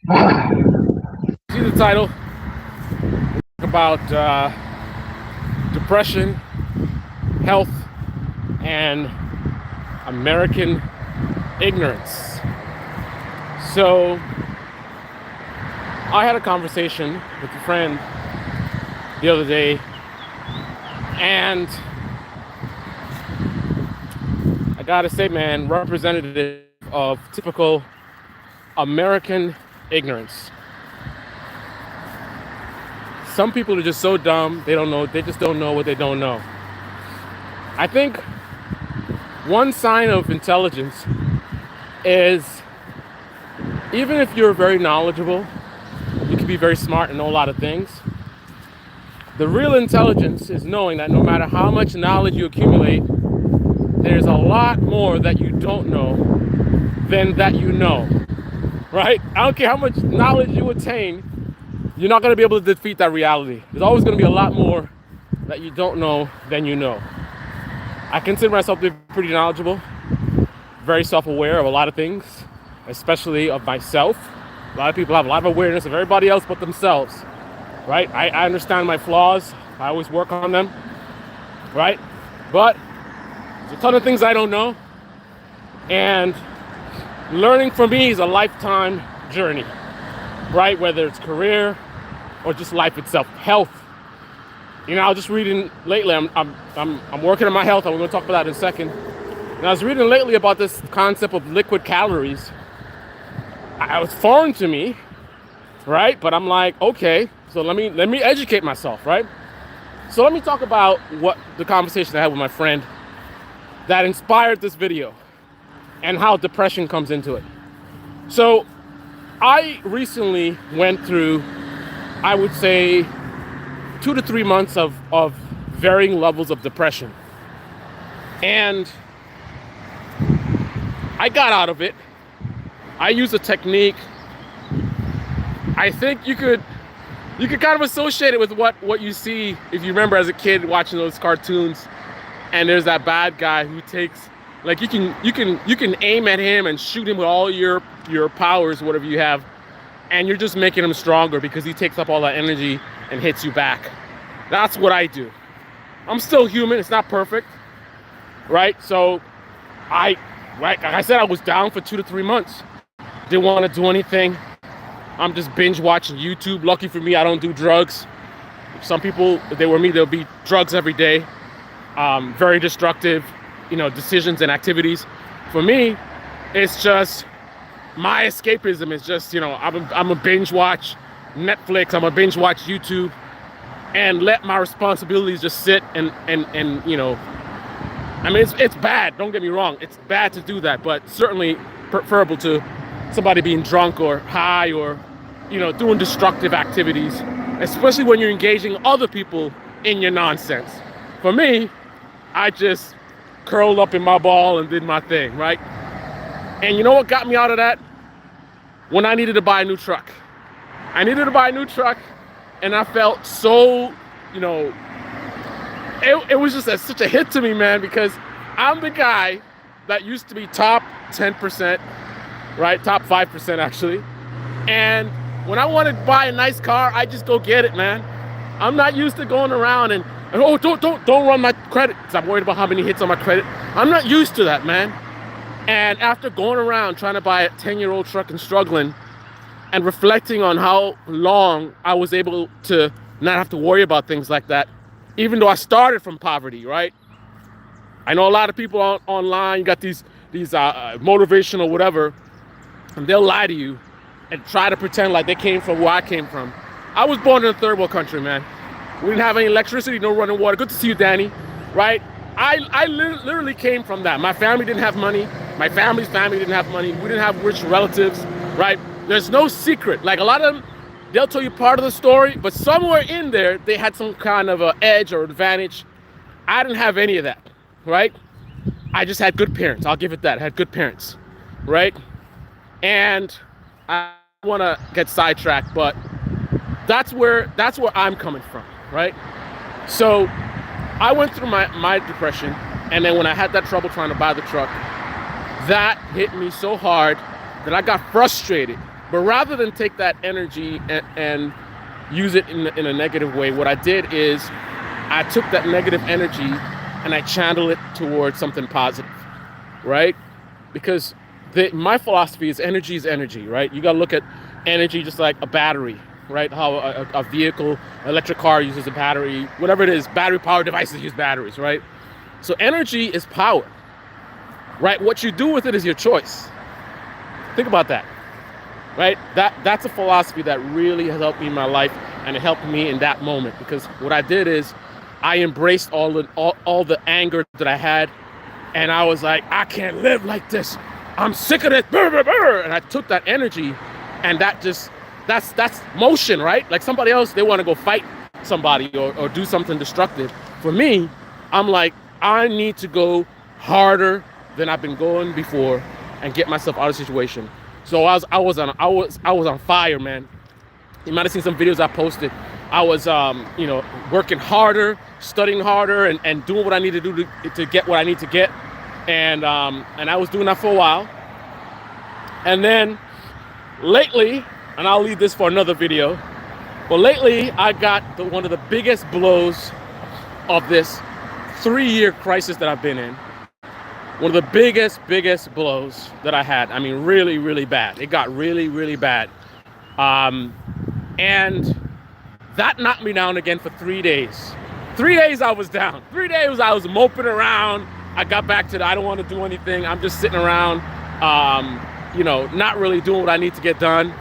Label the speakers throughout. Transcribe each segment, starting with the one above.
Speaker 1: See the title about depression, health, and American ignorance. So I had a conversation with a friend the other day, and I gotta say, man, representative of typical American ignorance. Some people are just so dumb, they just don't know what they don't know. I think one sign of intelligence is, even if you're very knowledgeable, you can be very smart and know a lot of things. The real intelligence is knowing that no matter how much knowledge you accumulate, there's a lot more that you don't know than that you know, right? I don't care how much knowledge you attain, you're not going to be able to defeat that reality. There's always going to be a lot more that you don't know than you know. I consider myself to be pretty knowledgeable, very self-aware of a lot of things, especially of myself. A lot of people have a lot of awareness of everybody else but themselves, right? I understand my flaws. I always work on them, right? But there's a ton of things I don't know. And learning for me is a lifetime journey, right? Whether it's career or just life itself, health. You know, I was just reading lately. I'm working on my health. I'm going to talk about that in a second. And I was reading lately about this concept of liquid calories. It was foreign to me, right? But I'm like, okay, so let me educate myself, right? So let me talk about what the conversation I had with my friend that inspired this video and how depression comes into it. So I recently went through, I would say, 2 to 3 months of varying levels of depression. And I got out of it. I used a technique. I think you could kind of associate it with what you see if you remember as a kid watching those cartoons, and there's that bad guy who takes, like, you can aim at him and shoot him with all your powers, whatever you have, and you're just making him stronger because he takes up all that energy and hits you back. That's what I do. I'm still human. It's not perfect, right? So like I said, I was down for 2 to 3 months. Didn't want to do anything. I'm just binge watching YouTube. Lucky for me, I don't do drugs. Some people, if they were me, there'll be drugs every day. Very destructive, decisions and activities. For me, it's just my escapism is just, I'm a binge watch Netflix. I'm a binge watch YouTube, and let my responsibilities just sit and I mean, it's bad. Don't get me wrong. It's bad to do that, but certainly preferable to somebody being drunk or high or, doing destructive activities, especially when you're engaging other people in your nonsense. For me, I just curled up in my ball and did my thing, right? And you know what got me out of that? When I needed to buy a new truck. I needed to buy a new truck, and I felt so, it was just such a hit to me, man, because I'm the guy that used to be top 10%, right? Top 5% actually. And when I want to buy a nice car, I just go get it, man. I'm not used to going around and oh, don't run my credit, because I'm worried about how many hits on my credit. I'm not used to that, man. And after going around trying to buy a 10-year-old truck and struggling, and reflecting on how long I was able to not have to worry about things like that, even though I started from poverty, right? I know a lot of people online, you got these motivational whatever, and they'll lie to you and try to pretend like they came from where I came from. I was born in a third world country, man. We didn't have any electricity, no running water. Good to see you, Danny, right? I literally came from that. My family didn't have money. My family's family didn't have money. We didn't have rich relatives, right? There's no secret. Like, a lot of them, they'll tell you part of the story, but somewhere in there, they had some kind of an edge or advantage. I didn't have any of that, right? I just had good parents. I'll give it that. I had good parents, right? And I want to get sidetracked, but that's where I'm coming from, right? So I went through my depression, and then when I had that trouble trying to buy the truck, that hit me so hard that I got frustrated But rather than take that energy and use it in a negative way, what I did is I took that negative energy and I channeled it towards something positive, right? Because my philosophy is energy, right? You got to look at energy just like a battery, right? How a vehicle, electric car uses a battery, whatever it is, battery powered devices use batteries, right? So energy is power, right? What you do with it is your choice. Think about that, right? That's a philosophy that really has helped me in my life, and it helped me in that moment, because what I did is I embraced all the anger that I had, and I was like, I can't live like this. I'm sick of this. And I took that energy, and that's motion, right? Like somebody else, they want to go fight somebody or do something destructive. For me, I'm like, I need to go harder than I've been going before and get myself out of the situation. So I was on fire, man. You might have seen some videos I posted. I was working harder, studying harder, and doing what I need to do to get what I need to get. And I was doing that for a while. And then lately, and I'll leave this for another video, but lately I got one of the biggest blows of this 3-year crisis that I've been in. One of the biggest blows that I had. I mean, really, really bad. It got really, really bad. And that knocked me down again for 3 days. 3 days I was down. 3 days I was moping around. I got back to I don't want to do anything. I'm just sitting around, not really doing what I need to get done.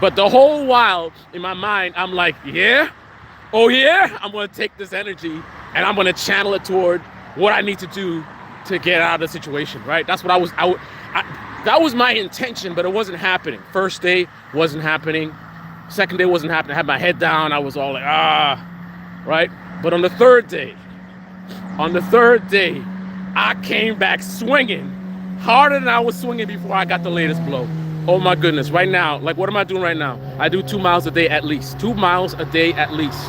Speaker 1: But the whole while in my mind, I'm like, yeah, oh yeah, I'm going to take this energy and I'm going to channel it toward what I need to do to get out of the situation, right? That's what that was my intention, but it wasn't happening. First day wasn't happening. Second day wasn't happening. I had my head down. I was all like, right? But on the third day, I came back swinging harder than I was swinging before I got the latest blow. Oh my goodness. Right now, like, what am I doing right now? I do 2 miles a day at least. 2 miles a day at least.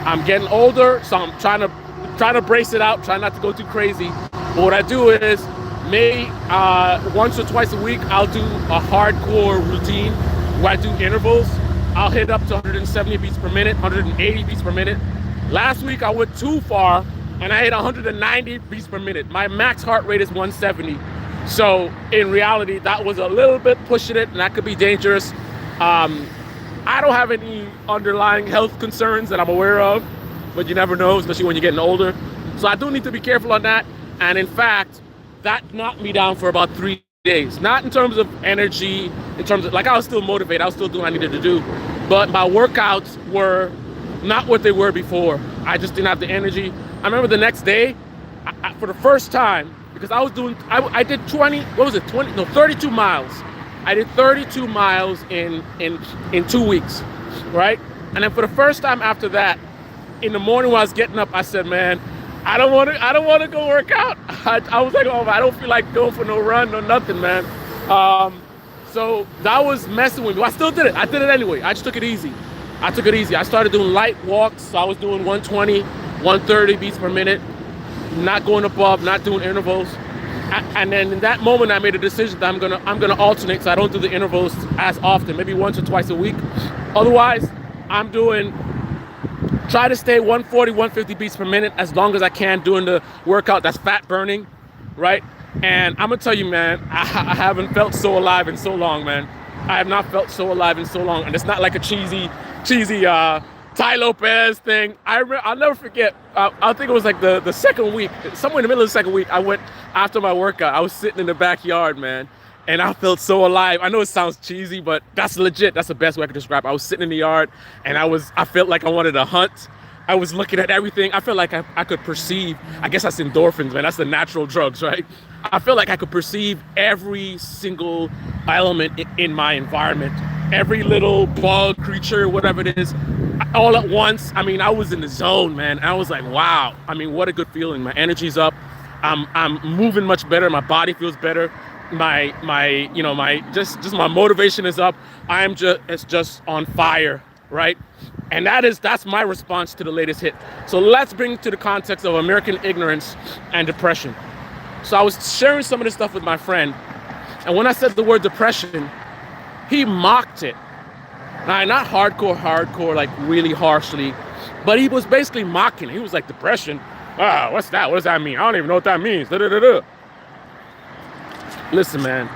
Speaker 1: I'm getting older, so I'm trying to brace it out, try not to go too crazy. But what I do is maybe once or twice a week, I'll do a hardcore routine where I do intervals. I'll hit up to 170 beats per minute, 180 beats per minute. Last week I went too far and I hit 190 beats per minute. My max heart rate is 170. So in reality, that was a little bit pushing it, and that could be dangerous. I don't have any underlying health concerns that I'm aware of, but you never know, especially when you're getting older. So I do need to be careful on that. And in fact, that knocked me down for about 3 days. Not in terms of energy, in terms of, like, I was still motivated. I was still doing what I needed to do. But my workouts were not what they were before. I just didn't have the energy. I remember the next day, for the first time, because I did 32 miles. I did 32 miles in 2 weeks, right? And then for the first time after that, in the morning when I was getting up, I said, man, I don't want to go work out. I was like, oh, I don't feel like going for no run, no nothing, man. So that was messing with me. I still did it. I did it anyway. I just took it easy. I started doing light walks. So I was doing 120, 130 beats per minute, not going above, not doing intervals. And then in that moment, I made a decision that I'm gonna alternate, so I don't do the intervals as often, maybe once or twice a week. Otherwise, try to stay 140, 150 beats per minute as long as I can doing the workout that's fat burning, right? And I'm gonna tell you, man, I haven't felt so alive in so long, man. I have not felt so alive in so long, and it's not like a cheesy Ty Lopez thing. I'll never forget. I think it was like the second week, somewhere in the middle of the second week. I went after my workout. I was sitting in the backyard, man, and I felt so alive. I know it sounds cheesy, but that's legit. That's the best way I could describe it. I was sitting in the yard, and I felt like I wanted to hunt. I was looking at everything. I felt like I could perceive. I guess that's endorphins, man. That's the natural drugs, right? I felt like I could perceive every single element in my environment. Every little bug, creature, whatever it is, all at once. I mean, I was in the zone, man. I was like, wow. I mean, what a good feeling. My energy's up. I'm moving much better. My body feels better. My my motivation is up. It's just on fire, right? And that's my response to the latest hit. So let's bring to the context of American ignorance and depression. So I was sharing some of this stuff with my friend, and when I said the word depression, he mocked it. Now, not hardcore, like really harshly, but he was basically mocking it. He was like, depression? Ah, what's that? What does that mean? I don't even know what that means. Da-da-da-da. Listen, man.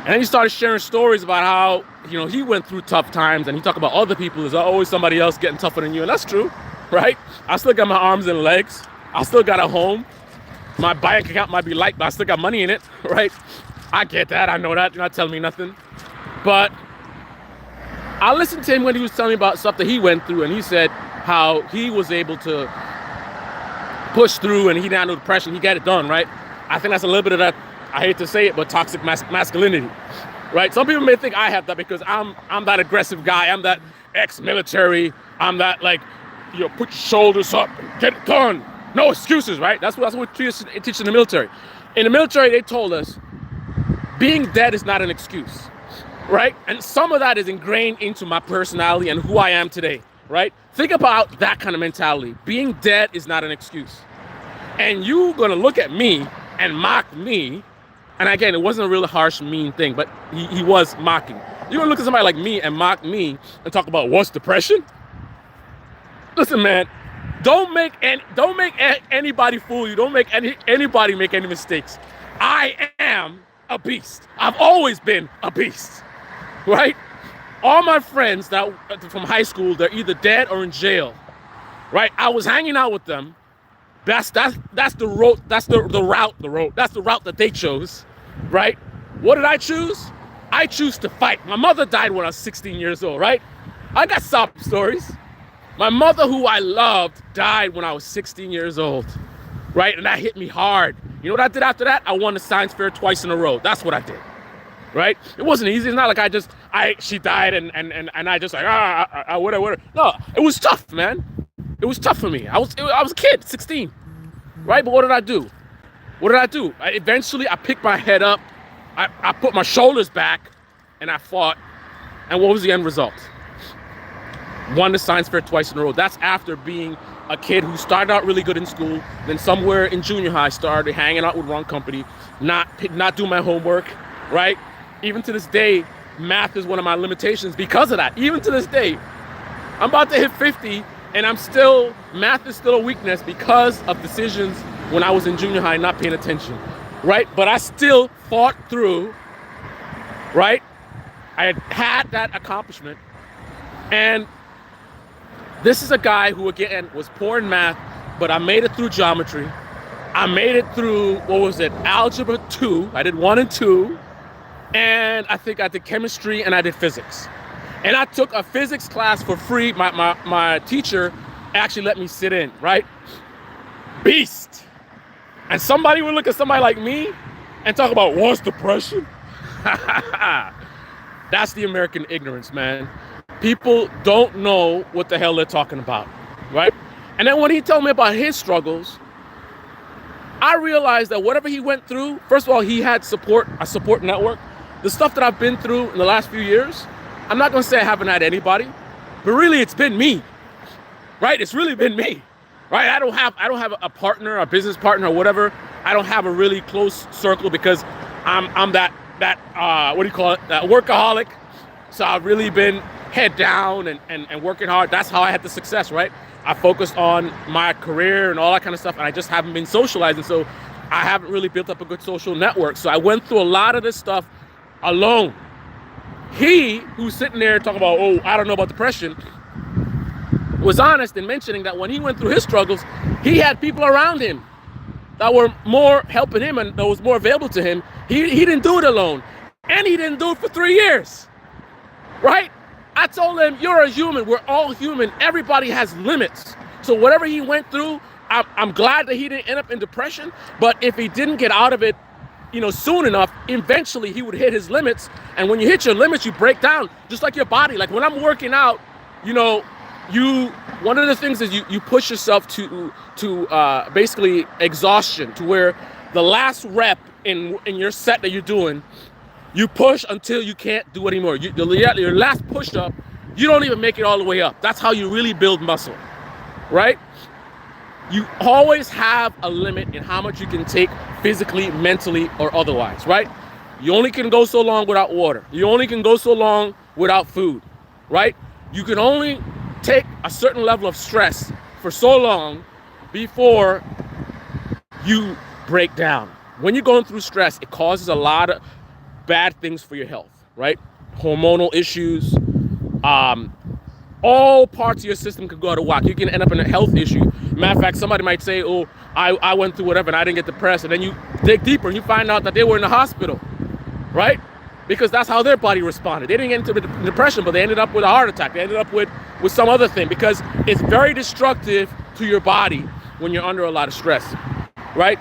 Speaker 1: And then he started sharing stories about how, he went through tough times, and he talked about other people. There's always somebody else getting tougher than you, and that's true, right? I still got my arms and legs. I still got a home. My bank account might be light, but I still got money in it, right? I get that. I know that. You're not telling me nothing. But I listened to him when he was telling me about stuff that he went through, and he said how he was able to push through, and he didn't know depression. He got it done, right? I think that's a little bit of that, I hate to say it, but toxic masculinity, right? Some people may think I have that because I'm that aggressive guy. I'm that ex-military. I'm that, like, put your shoulders up and get it done. No excuses, right? That's what we teach in the military. In the military, they told us being dead is not an excuse, right? And some of that is ingrained into my personality and who I am today, right? Think about that kind of mentality. Being dead is not an excuse. And you're going to look at me and mock me. And again, it wasn't a really harsh, mean thing, but he was mocking. You're going to look at somebody like me and mock me and talk about what's depression? Listen, man, don't make anybody fool you. Don't make anybody make any mistakes. I am a beast. I've always been a beast, right? All my friends that from high school, they're either dead or in jail, right? I was hanging out with them. That's the road. That's the route. That's the route that they chose, right? What did I choose? I choose to fight. My mother died when I was 16 years old, right? I got sob stories. My mother, who I loved, died when I was 16 years old, right? And that hit me hard. You know what I did after that? I won the science fair twice in a row. That's what I did, right? It wasn't easy. It's not like she died and I just like, whatever. No, it was tough, man. It was tough for me. I was a kid, 16, right? But what did I do? Eventually, I picked my head up. I put my shoulders back and I fought. And what was the end result? Won the science fair twice in a row. That's after being a kid who started out really good in school, then somewhere in junior high started hanging out with wrong company, not doing my homework, right? Even to this day, math is one of my limitations because of that. Even to this day, I'm about to hit 50 and math is still a weakness because of decisions when I was in junior high not paying attention, right? But I still fought through, right? I had that accomplishment. And this is a guy who, again, was poor in math, but I made it through geometry. I made it through, Algebra 2. I did 1 and 2. And I think I did chemistry and I did physics. And I took a physics class for free. My teacher actually let me sit in, right? Beast. And somebody would look at somebody like me and talk about, what's depression? That's the American ignorance, man. People don't know what the hell they're talking about, right? And then when he told me about his struggles, I realized that whatever he went through, first of all, he had a support network. The stuff that I've been through in the last few years, I'm not going to say I haven't had anybody, but really it's been me, right? It's really been me, right? I don't have a partner, a business partner or whatever. I don't have a really close circle because I'm that that workaholic. So I've really been head down and working hard. That's how I had the success, right? I focused on my career and all that kind of stuff, and I just haven't been socializing. So I haven't really built up a good social network. So I went through a lot of this stuff alone. He, who's sitting there talking about, oh, I don't know about depression, was honest in mentioning that when he went through his struggles, he had people around him that were more helping him and that was more available to him. He didn't do it alone. And he didn't do it for 3 years, right? I told him, you're a human. We're all human. Everybody has limits. So whatever he went through, I'm glad that he didn't end up in depression. But if he didn't get out of it, soon enough, eventually he would hit his limits. And when you hit your limits, you break down, just like your body. Like when I'm working out, one of the things is you push yourself to basically exhaustion, to where the last rep in your set that you're doing, you push until you can't do it anymore. Your last push up, you don't even make it all the way up. That's how you really build muscle, right? You always have a limit in how much you can take physically, mentally, or otherwise, right? You only can go so long without water. You only can go so long without food, right? You can only take a certain level of stress for so long before you break down. When you're going through stress, it causes a lot of bad things for your health, right? Hormonal issues, all parts of your system could go out of whack. You can end up in a health issue. Matter of fact, somebody might say, oh, I went through whatever and I didn't get depressed. And then you dig deeper and you find out that they were in the hospital, right? Because that's how their body responded. They didn't get into depression, but they ended up with a heart attack. They ended up with some other thing, because it's very destructive to your body when you're under a lot of stress, right?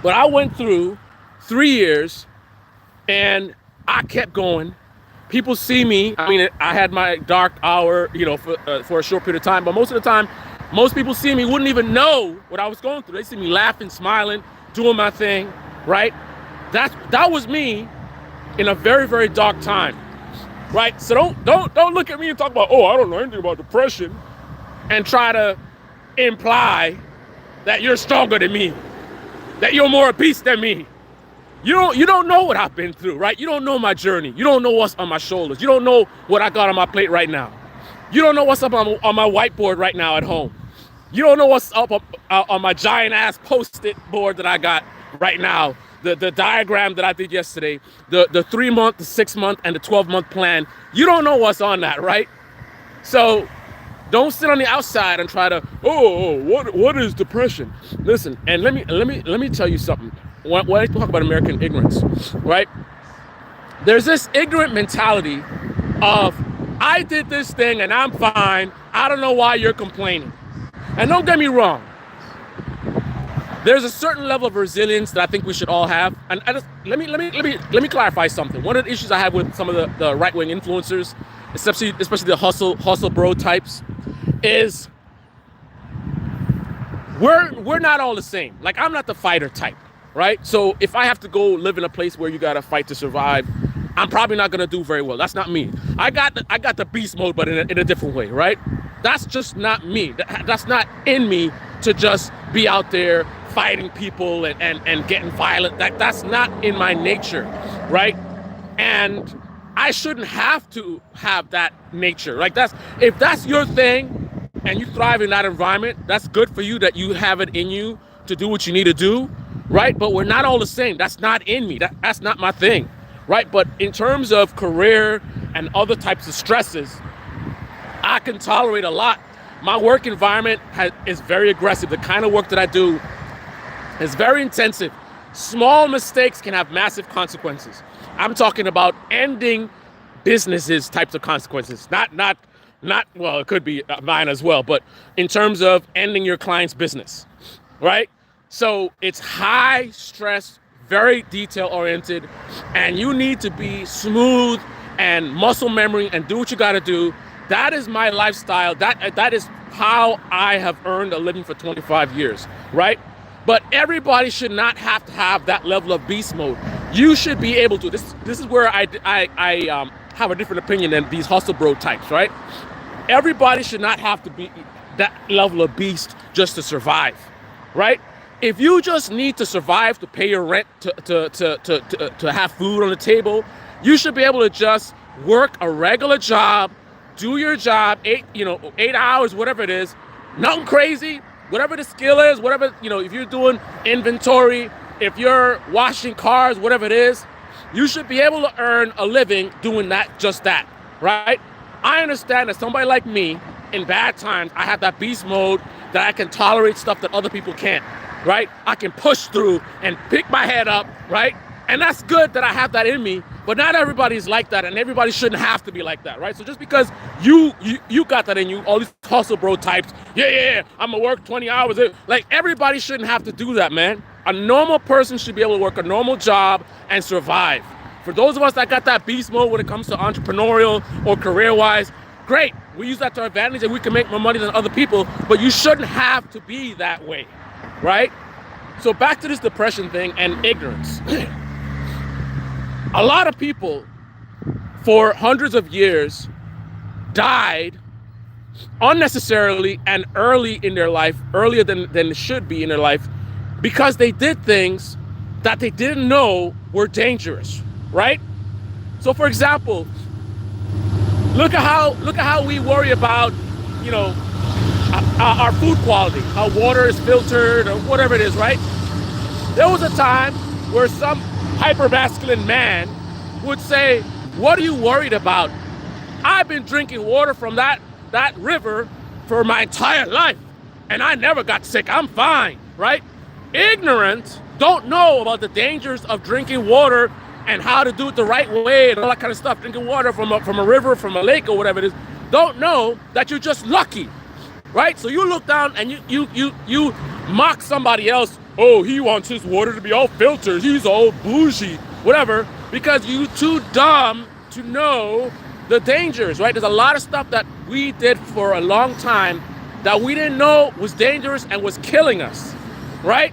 Speaker 1: But I went through 3 years and I kept going. People see me. I mean, I had my dark hour, for a short period of time, but most of the time, most people see me wouldn't even know what I was going through. They see me laughing, smiling, doing my thing, right? That was me in a very, very dark time, right? So don't look at me and talk about, oh, I don't know anything about depression, and try to imply that you're stronger than me, that you're more a beast than me. You don't know what I've been through, right? You don't know my journey. You don't know what's on my shoulders. You don't know what I got on my plate right now. You don't know what's up on my whiteboard right now at home. You don't know what's up on my giant ass post-it board that I got right now. The diagram that I did yesterday, the 3-month, the 6-month, and the 12-month plan. You don't know what's on that, right? So don't sit on the outside and try to, what is depression? Listen, and let me tell you something. When I talk about American ignorance, right? There's this ignorant mentality of, I did this thing and I'm fine. I don't know why you're complaining. And don't get me wrong. There's a certain level of resilience that I think we should all have. And let me clarify something. One of the issues I have with some of the right-wing influencers, especially the hustle bro types, is we're not all the same. Like, I'm not the fighter type, right? So if I have to go live in a place where you gotta fight to survive, I'm probably not gonna do very well. That's not me. I got the beast mode, but in a different way, right? That's just not me. That's not in me to just be out there fighting people and getting violent. That's not in my nature, right? And I shouldn't have to have that nature. Like, if that's your thing and you thrive in that environment, that's good for you that you have it in you to do what you need to do, right? But we're not all the same. That's not in me. That's not my thing, right? But in terms of career and other types of stresses, I can tolerate a lot. My work environment is very aggressive. The kind of work that I do is very intensive. Small mistakes can have massive consequences. I'm talking about ending businesses types of consequences. Not well, it could be mine as well, but in terms of ending your client's business, right? So it's high stress, very detail oriented, and you need to be smooth and muscle memory and do what you got to do. That is my lifestyle. That is how I have earned a living for 25 years, right? But everybody should not have to have that level of beast mode. You should be able to. This is where I have a different opinion than these hustle bro types, right? Everybody should not have to be that level of beast just to survive, right? If you just need to survive to pay your rent, to have food on the table, you should be able to just work a regular job, do your job, 8 hours, whatever it is, nothing crazy, whatever the skill is, whatever, if you're doing inventory, if you're washing cars, whatever it is, you should be able to earn a living doing just that, right? I understand that somebody like me, in bad times, I have that beast mode that I can tolerate stuff that other people can't, right? I can push through and pick my head up, right? And that's good that I have that in me, but not everybody's like that, and everybody shouldn't have to be like that, right? So just because you got that in you, all these hustle bro types, yeah, I'm gonna work 20 hours. Like, everybody shouldn't have to do that, man. A normal person should be able to work a normal job and survive. For those of us that got that beast mode when it comes to entrepreneurial or career-wise, great. We use that to our advantage and we can make more money than other people, but you shouldn't have to be that way, right? So back to this depression thing and ignorance. A lot of people for hundreds of years died unnecessarily and early in their life, earlier than it should be in their life, because they did things that they didn't know were dangerous, right? So for example, look at how we worry about, you know, our food quality, how water is filtered or whatever it is, right? There was a time where some hypermasculine man would say, "What are you worried about? I've been drinking water from that river for my entire life, and I never got sick. I'm fine," right? Ignorant, don't know about the dangers of drinking water and how to do it the right way and all that kind of stuff. Drinking water from a river, from a lake, or whatever it is, don't know that you're just lucky, right? So you look down and you mock somebody else. Oh, he wants his water to be all filtered. He's all bougie, whatever, because you too dumb to know the dangers, right? There's a lot of stuff that we did for a long time that we didn't know was dangerous and was killing us, right?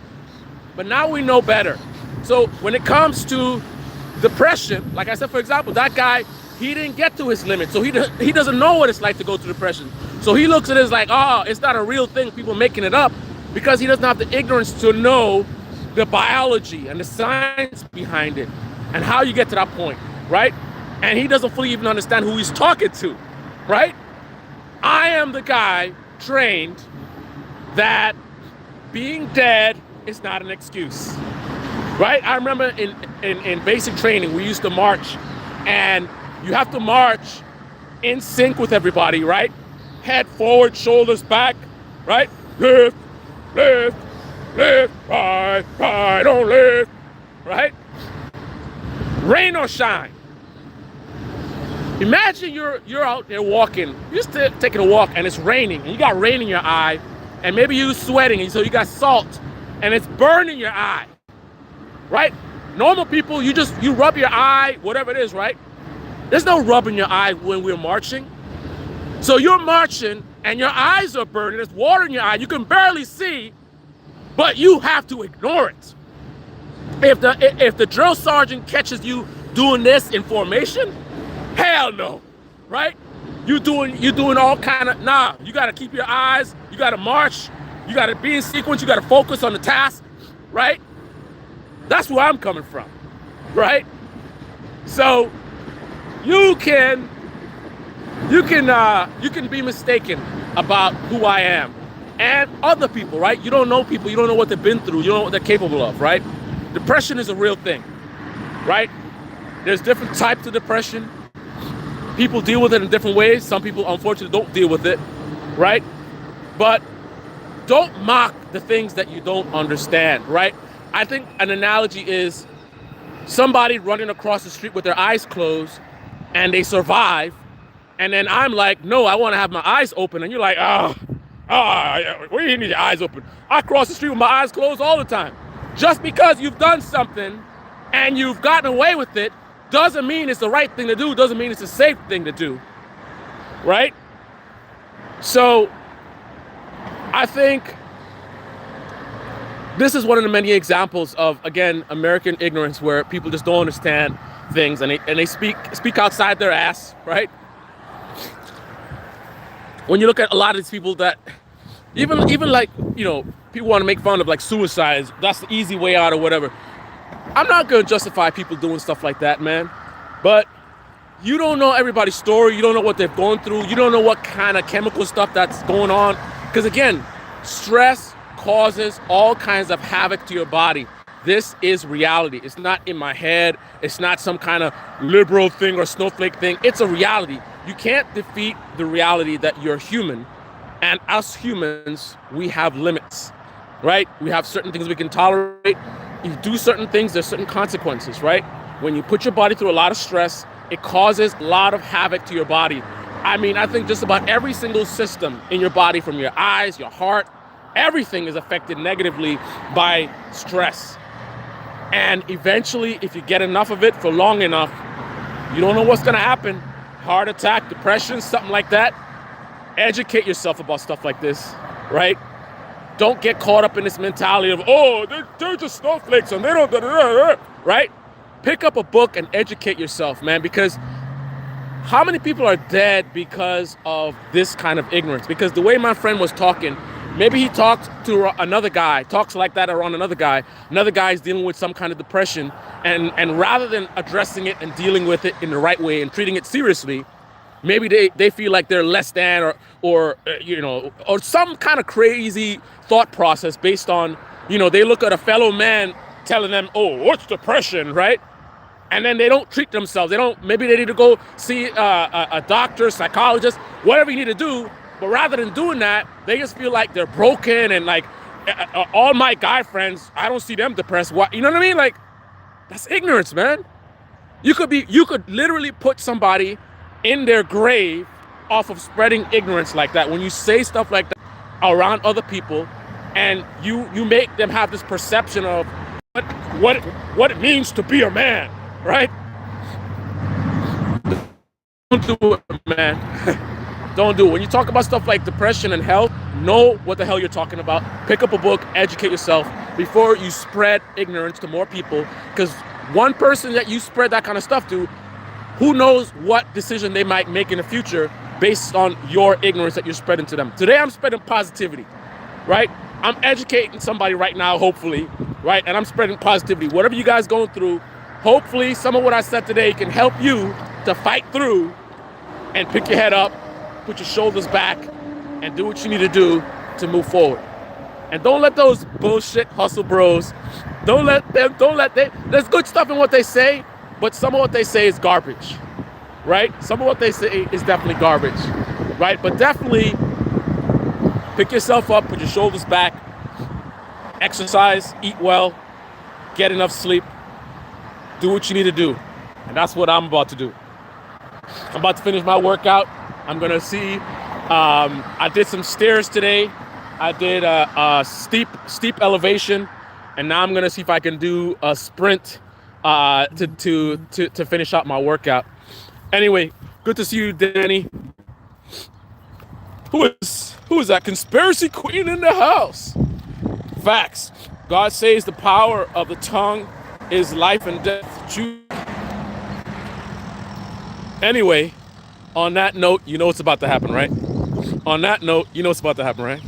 Speaker 1: But now we know better. So when it comes to depression, like I said, for example, that guy, he didn't get to his limit. So he doesn't know what it's like to go through depression. So he looks at it as like, oh, it's not a real thing, people making it up, because he doesn't have the ignorance to know the biology and the science behind it and how you get to that point, right? And he doesn't fully even understand who he's talking to, right? I am the guy trained that being dead is not an excuse, right? I remember in basic training, we used to march, and you have to march in sync with everybody, right? Head forward, shoulders back, right? Lift, lift, lift, right, don't lift, right? Rain or shine. Imagine you're out there walking, you're just taking a walk, and it's raining, and you got rain in your eye, and maybe you're sweating, and so you got salt, and it's burning your eye, right? Normal people, you rub your eye, whatever it is, right? There's no rubbing your eye when we're marching. So you're marching, and your eyes are burning, there's water in your eye, you can barely see, but you have to ignore it. If the drill sergeant catches you doing this in formation, hell no, right? You doing all kind of, nah, you gotta keep your eyes, you gotta march, you gotta be in sequence, you gotta focus on the task, right? That's where I'm coming from, right? So you can be mistaken about who I am and other people, right? You don't know people, you don't know what they've been through, you don't know what they're capable of, right? Depression is a real thing, right? There's different types of depression. People deal with it in different ways. Some people, unfortunately, don't deal with it, right? But don't mock the things that you don't understand, right? I think an analogy is somebody running across the street with their eyes closed and they survive. And then I'm like, no, I want to have my eyes open. And you're like, what do you need your eyes open? I cross the street with my eyes closed all the time. Just because you've done something and you've gotten away with it doesn't mean it's the right thing to do, doesn't mean it's a safe thing to do, right? So I think this is one of the many examples of, again, American ignorance, where people just don't understand things and they speak outside their ass, right? When you look at a lot of these people that even like, you know, people want to make fun of like suicides, that's the easy way out or whatever. I'm not going to justify people doing stuff like that, man. But you don't know everybody's story. You don't know what they've gone through. You don't know what kind of chemical stuff that's going on. Because again, stress causes all kinds of havoc to your body. This is reality. It's not in my head. It's not some kind of liberal thing or snowflake thing. It's a reality. You can't defeat the reality that you're human. And us humans, we have limits, right? We have certain things we can tolerate. You do certain things, there's certain consequences, right? When you put your body through a lot of stress, it causes a lot of havoc to your body. I mean, I think just about every single system in your body, from your eyes, your heart, everything is affected negatively by stress. And eventually, if you get enough of it for long enough, you don't know what's gonna happen. Heart attack, depression, something like that. Educate yourself about stuff like this, right? Don't get caught up in this mentality of, oh, they're just snowflakes and they don't, right? Pick up a book and educate yourself, man, because how many people are dead because of this kind of ignorance? Because the way my friend was talking, Maybe he talked to another guy, talks like that around another guy. Another guy is dealing with some kind of depression, and rather than addressing it and dealing with it in the right way and treating it seriously, maybe they feel like they're less than, or some kind of crazy thought process based on, they look at a fellow man telling them, oh, what's depression, right? And then they don't treat themselves. Maybe they need to go see a doctor, psychologist, whatever you need to do. But rather than doing that, they just feel like they're broken, and like all my guy friends, I don't see them depressed. What, you know what I mean? Like, that's ignorance, man. You could literally put somebody in their grave off of spreading ignorance like that. When you say stuff like that around other people, and you make them have this perception of what it means to be a man, right? Don't do it, man. Don't do it. When you talk about stuff like depression and health, know what the hell you're talking about. Pick up a book, educate yourself before you spread ignorance to more people. Because one person that you spread that kind of stuff to, who knows what decision they might make in the future based on your ignorance that you're spreading to them. Today, I'm spreading positivity, right? I'm educating somebody right now, hopefully, right? And I'm spreading positivity. Whatever you guys going through, hopefully some of what I said today can help you to fight through and pick your head up, put your shoulders back, and do what you need to do to move forward. And don't let those bullshit hustle bros, there's good stuff in what they say, but some of what they say is garbage, right? Some of what they say is definitely garbage, right? But definitely pick yourself up, put your shoulders back, exercise, eat well, get enough sleep, do what you need to do. And that's what I'm about to do. I'm about to finish my workout. I'm gonna see, I did some stairs today. I did a steep elevation, and now I'm gonna see if I can do a sprint to finish out my workout. Anyway, good to see you, Danny. Who is that conspiracy queen in the house? Facts. God says the power of the tongue is life and death. Anyway, on that note, you know what's about to happen, right? On that note, you know what's about to happen, right?